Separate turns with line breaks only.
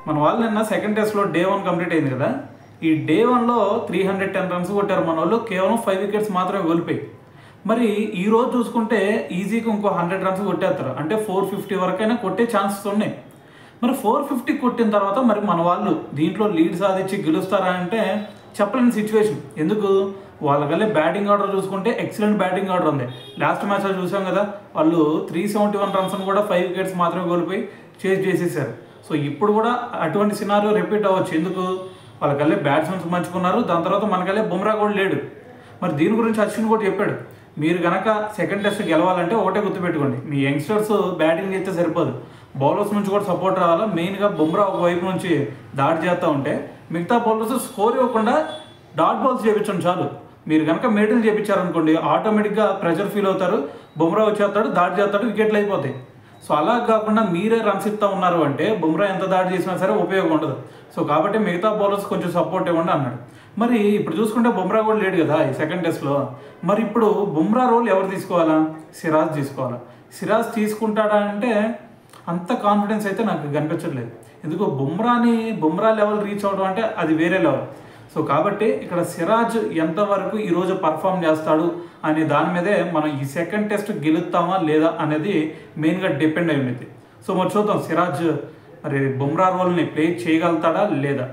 మన వాళ్ళు నిన్న సెకండ్ టెస్ట్లో డే 1 కంప్లీట్ అయింది కదా. ఈ డే 1లో 310 రన్స్ కొట్టారు మన వాళ్ళు, కేవలం 5 వికెట్స్ మాత్రమే కోల్పోయి. మరి ఈరోజు చూసుకుంటే ఈజీగా ఇంకో 100 రన్స్ కొట్టేస్తారు, అంటే 450 వరకైనా కొట్టే ఛాన్సెస్ ఉన్నాయి. మరి 450 కొట్టిన తర్వాత మరి మన వాళ్ళు దీంట్లో లీడ్ సాధించి గెలుస్తారా అంటే చెప్పలేని సిచ్యువేషన్. ఎందుకు, వాళ్ళకల్లే బ్యాటింగ్ ఆర్డర్ చూసుకుంటే ఎక్సలెంట్ బ్యాటింగ్ ఆర్డర్ ఉంది. లాస్ట్ మ్యాచ్లో చూసాం కదా, వాళ్ళు 371 రన్స్ని కూడా 5 వికెట్స్ మాత్రమే కోల్పోయి చేజ్ చేసేసారు. సో ఇప్పుడు కూడా అటువంటి సినారియో రిపీట్ అవ్వచ్చు. ఎందుకు, వాళ్ళకల్లే బ్యాట్స్మెన్స్ మంచుకున్నారు, దాని తర్వాత మనకల్లే బుమ్రా కూడా లేడు. మరి దీని గురించి అశ్విన్ కూడా చెప్పాడు, మీరు కనుక సెకండ్ టెస్ట్ గెలవాలంటే ఒకటే గుర్తుపెట్టుకోండి, మీ యంగ్స్టర్స్ బ్యాటింగ్ చేస్తే సరిపోదు, బౌలర్స్ నుంచి కూడా సపోర్ట్ రావాలా. మెయిన్గా బుమ్రా ఒకవైపు నుంచి దాడి చేస్తూ ఉంటే మిగతా బౌలర్స్ స్కోర్ ఇవ్వకుండా డాట్ బాల్స్ చేయించండి చాలు. మీరు కనుక మేటిల్ చేయించారనుకోండి, ఆటోమేటిక్గా ప్రెషర్ ఫీల్ అవుతారు, బుమ్రా వచ్చేస్తాడు, దాడి చేస్తాడు, వికెట్లు అయిపోతాయి. సో అలా కాకుండా మీరే రన్స్ ఇస్తూ ఉన్నారు అంటే బుమ్రా ఎంత దాడి చేసినా సరే ఉపయోగం ఉండదు. సో కాబట్టి మిగతా బౌలర్స్ కొంచెం సపోర్ట్ ఇవ్వండి అన్నాడు. మరి ఇప్పుడు చూసుకుంటే బుమ్రా కూడా లేడు కదా ఈ సెకండ్ టెస్ట్లో. మరి ఇప్పుడు బుమ్రా రోల్ ఎవరు తీసుకోవాలా, సిరాజ్ తీసుకోవాలా. సిరాజ్ తీసుకుంటాడా అంటే అంత కాన్ఫిడెన్స్ అయితే నాకు కనిపించట్లేదు. ఎందుకు, బుమ్రా లెవెల్ రీచ్ అవడం అంటే అది వేరే లెవెల్. సో కాబట్టి ఇక్కడ సిరాజ్ ఎంతవరకు ఈరోజు పర్ఫామ్ చేస్తాడు అనే దాని మీదే మనం ఈ సెకండ్ టెస్ట్ గెలుస్తామా లేదా అనేది మెయిన్గా డిపెండ్ అయి ఉండేది. సో మరి చూద్దాం, సిరాజ్ మరి బుమ్రా రోల్ని ప్లే చేయగలుగుతాడా లేదా.